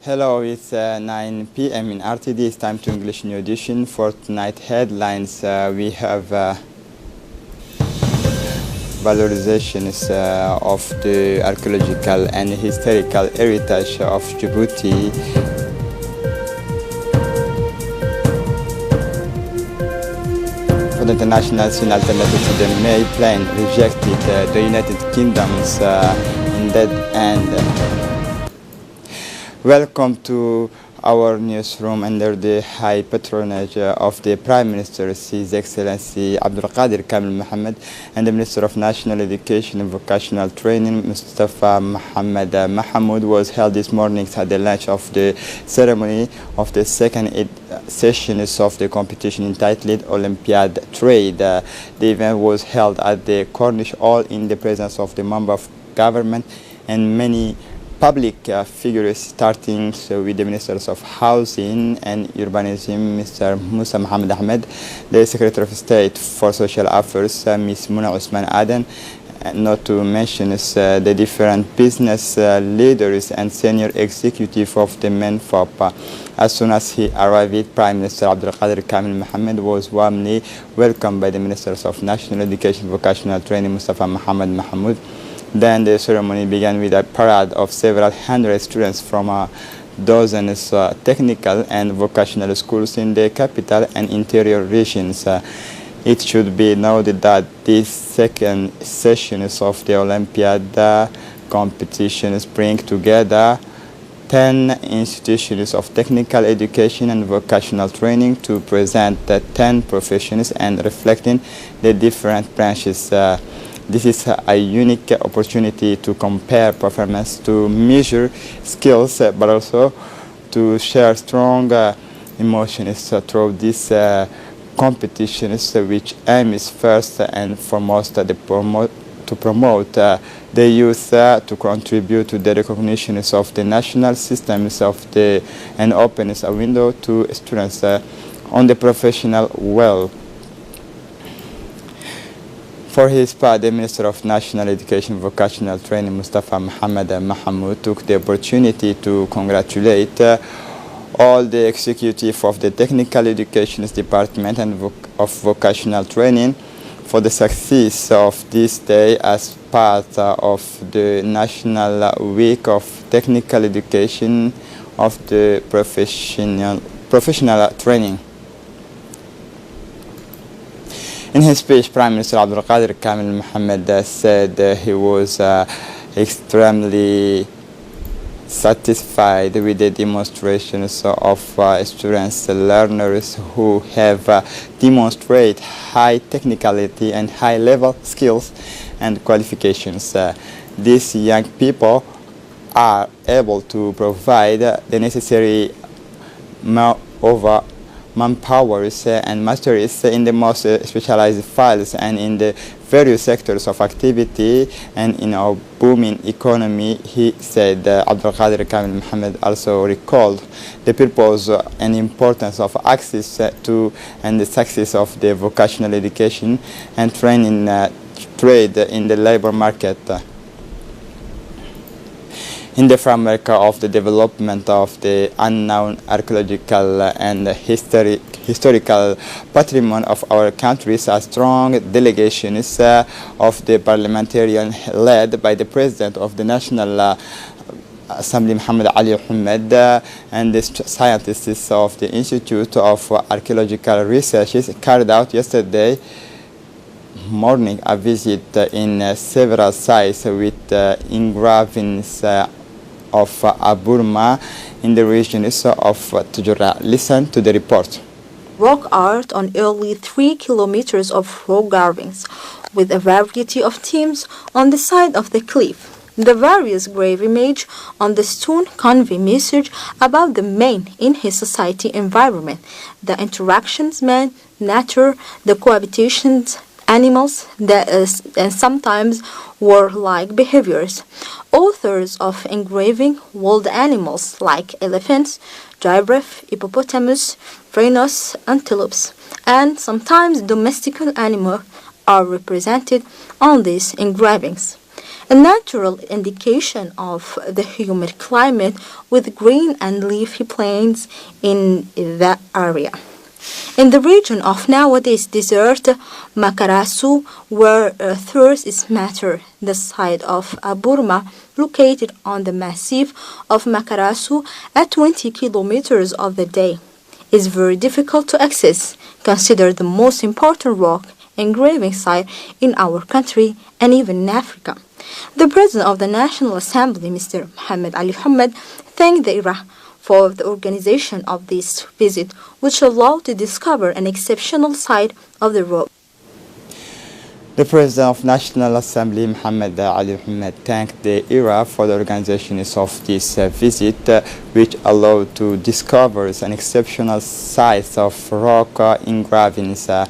Hello, it's 9 p.m. in RTD. It's time to English New Edition. For tonight headlines, we have valorizations of the archaeological and historical heritage of Djibouti. For the international scene alternative to the May plan rejected the United Kingdom's in that end. Welcome to our newsroom under the high patronage of the Prime Minister, His Excellency Abdul Qadir Kamil Mohammed, and the Minister of National Education and Vocational Training, Mustafa Mohammed Mahamoud, was held this morning at the launch of the ceremony of the second sessions of the competition entitled Olympiad Trade. The event was held at the Cornish Hall in the presence of the Member of Government and many public figures, starting with the Ministers of Housing and Urbanism, Mr. Musa Mohammed Ahmed, the Secretary of State for Social Affairs, Ms. Muna Usman Aden, not to mention the different business leaders and senior executive of the MENFOP. As soon as he arrived, Prime Minister Abdul Qadir Kamil Mohammed was warmly welcomed by the Ministers of National Education, Vocational Training, Mustafa Mohammed Mahamoud. Then the ceremony began with a parade of several hundred students from dozens technical and vocational schools in the capital and interior regions. It should be noted that these second sessions of the Olympiad competitions bring together 10 institutions of technical education and vocational training to present the 10 professions and reflecting the different branches. This is a unique opportunity to compare performance, to measure skills, but also to share strong emotions through these competitions, which aim is first and foremost to promote the youth, to contribute to the recognition of the national systems and open a window to students on the professional world. For his part, the Minister of National Education and Vocational Training, Mustafa Mohammed Mahamoud, took the opportunity to congratulate all the executive of the Technical Education Department and of Vocational Training for the success of this day as part of the National Week of Technical Education of the Professional Training. In his speech, Prime Minister Abdul Qadir Kamil Mohammed said he was extremely satisfied with the demonstrations of students, learners who have demonstrated high technicality and high-level skills and qualifications. These young people are able to provide the necessary manpowers and masteries in the most specialized fields and in the various sectors of activity and in our booming economy, he said. Abdul Qadir Kamil Mohammed also recalled the purpose and importance of access to and the success of the vocational education and training trade in the labor market. In the framework of the development of the unknown archaeological and historical patrimony of our countries, a strong delegation of the parliamentarian led by the President of the National Assembly, Muhammad Ali Ahmed, and the scientists of the Institute of Archaeological Researches carried out yesterday morning a visit in several sites with engravings of Burma in the regions of Tujura. Listen to the report. Rock art on nearly 3 kilometers of rock carvings, with a variety of themes on the side of the cliff. The various grave images on the stone convey message about the man in his society environment, the interactions man, nature, the cohabitations animals, and sometimes warlike behaviors. Authors of engraving wild animals like elephants, giraffe, hippopotamus, rhinos, antelopes, and sometimes domesticated animals are represented on these engravings. a natural indication of the humid climate with green and leafy plains in that area. In the region of nowadays desert Makarasu, where thirst is matter, the site of Burma, located on the massif of Makarasu at 20 kilometers of the day, is very difficult to access, considered the most important rock engraving site in our country and even in Africa. The President of the National Assembly, Mr. Mohammed Ali Mohammed, thanked the IRA for the organization of this visit, which allowed to discover an exceptional side of the rock. The President of National Assembly, Mohammed Ali Mohammed, thanked the IRA for the organization of this visit, which allowed to discover an exceptional size of rock engravings, a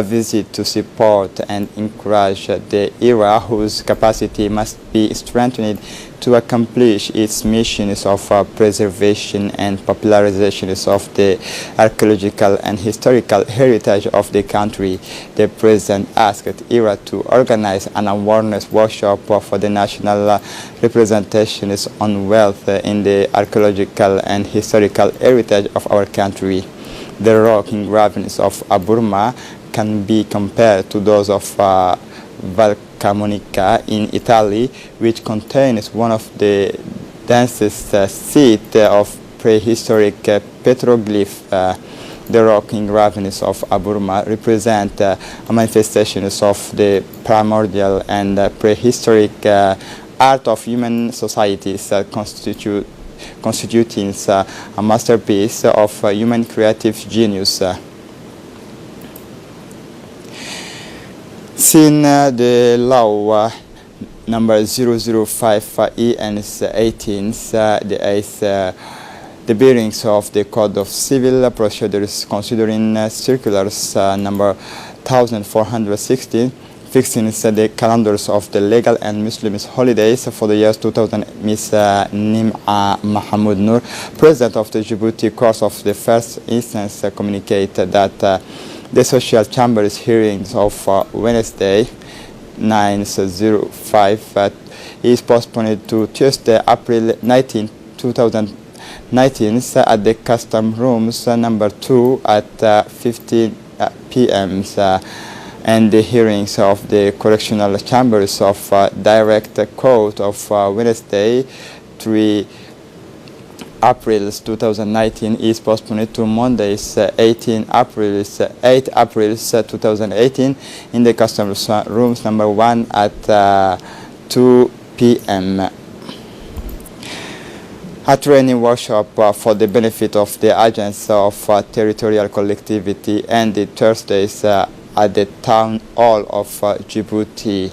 visit to support and encourage the IRA, whose capacity must be strengthened to accomplish its missions of preservation and popularization of the archaeological and historical heritage of the country. The President asked IRA to organize an awareness workshop for the national representations on wealth in the archaeological and historical heritage of our country. The rock engravings of Burma can be compared to those of Valcamonica in Italy, which contains one of the densest seats of prehistoric petroglyphs. The rock engravings of Burma represent a manifestation of the primordial and prehistoric art of human societies, constituting a masterpiece of human creative genius. Since the law number 005 ENS 18, the bearings of the Code of Civil Procedures, considering circulars number 1416, fixing the calendars of the legal and Muslim holidays for the years 2000, Ms. Nim'a Mahmoud Noor, President of the Djibouti Court of the First Instance, communicated that the Social Chambers hearings of Wednesday, 9/05, is postponed to Tuesday, April 19, 2019, at the Custom Rooms number 2 at 15 p.m. And the hearings of the Correctional Chambers of Direct Court of Wednesday, 3 April 2019 is postponed to Mondays 8 April 2018 in the Customs Rooms number 1 at 2 p.m. A training workshop for the benefit of the agents of territorial collectivity ended Thursdays at the Town Hall of Djibouti.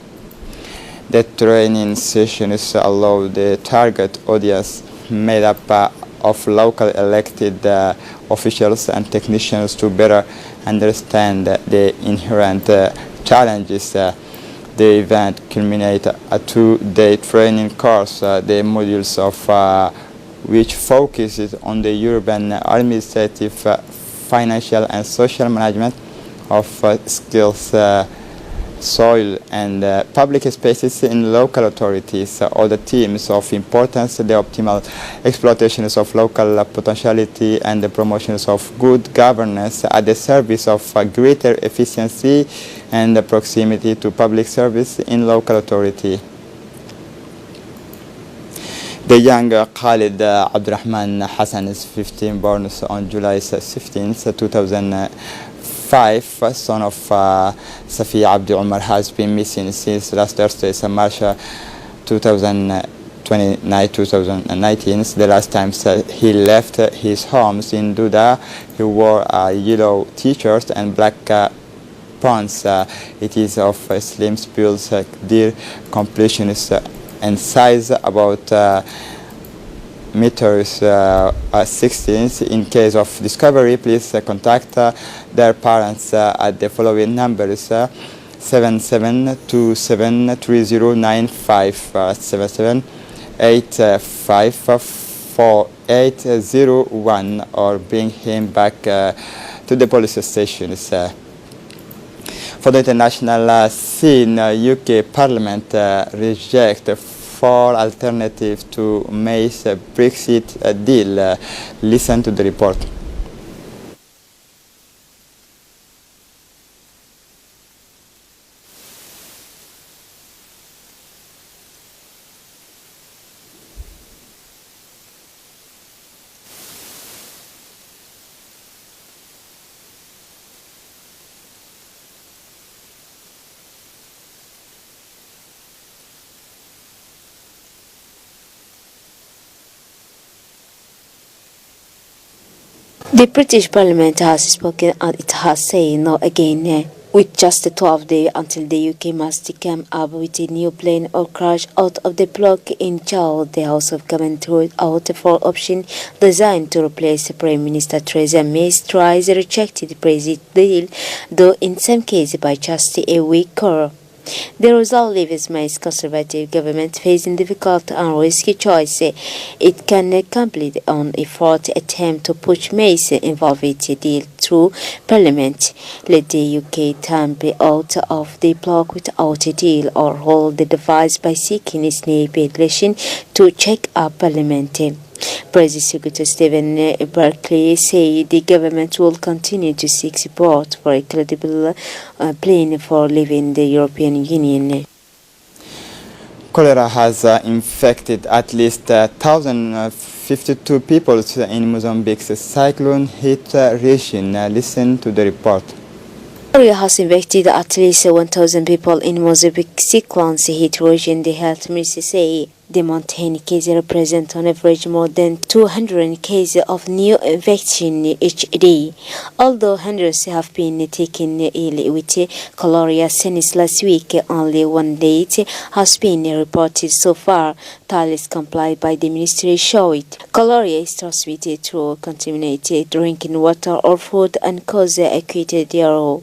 The training sessions allow the target audience made up of local elected officials and technicians to better understand the inherent challenges. The event culminates a 2-day training course, the modules of which focuses on the urban administrative, financial and social management of skills, soil and public spaces in local authorities. All the themes of importance, the optimal exploitations of local potentiality and the promotions of good governance at the service of greater efficiency and the proximity to public service in local authority. The young Khalid Abdurrahman Hassan is 15, born on July 15, 2005, son of Safi Abdi Umar, has been missing since last Thursday, March 2019. The last time he left his homes in Duda, he wore a yellow t-shirt and black pants. It is of slim build, deer completion and size about meters 16. In case of discovery, please contact their parents at the following numbers: 77273095, 77854801, or bring him back to the police stations. For the international scene, UK Parliament reject 4 alternatives to May's Brexit deal. Listen to the report. The British Parliament has spoken and it has said no again. With just 12 days until the UK must come up with a new plan or crash out of the bloc in Charles, the House of Commons threw out 4 options designed to replace Prime Minister Theresa May's twice rejected Brexit deal, though in some cases by just a week or. The result leaves May's Conservative government facing difficult and risky choice. It can complete on a fourth attempt to push May's involved deal through Parliament, let the UK tamp out of the bloc without a deal, or hold the device by seeking a snap election to check up Parliament. Brexit Secretary Stephen Barclay said the government will continue to seek support for a credible plan for leaving the European Union. Cholera has infected at least 1,052 people in Mozambique's cyclone-hit region. Listen to the report. Malaria has infected at least 1,000 people in Mozambique's cyclone-hit region, the health minister said. The mountain cases represent on average more than 200 cases of new infection each day, although hundreds have been taken ill with cholera since last week. Only one death has been reported so far. Tallies complied by the ministry show it. Cholera is transmitted through contaminated drinking water or food and causes acute diarrhea.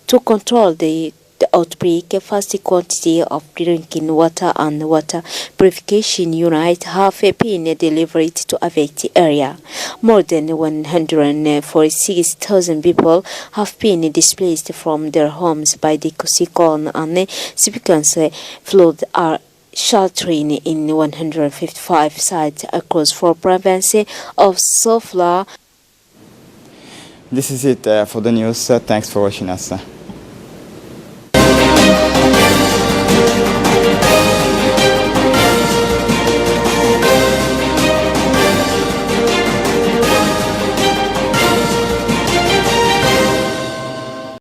To control the outbreak, vast quantity of drinking water and water purification units have been delivered to affected area. More than 146,000 people have been displaced from their homes by the cyclone, and subsequent flood are sheltering in 155 sites across 4 provinces of so far. This is it for the news. Thanks for watching us.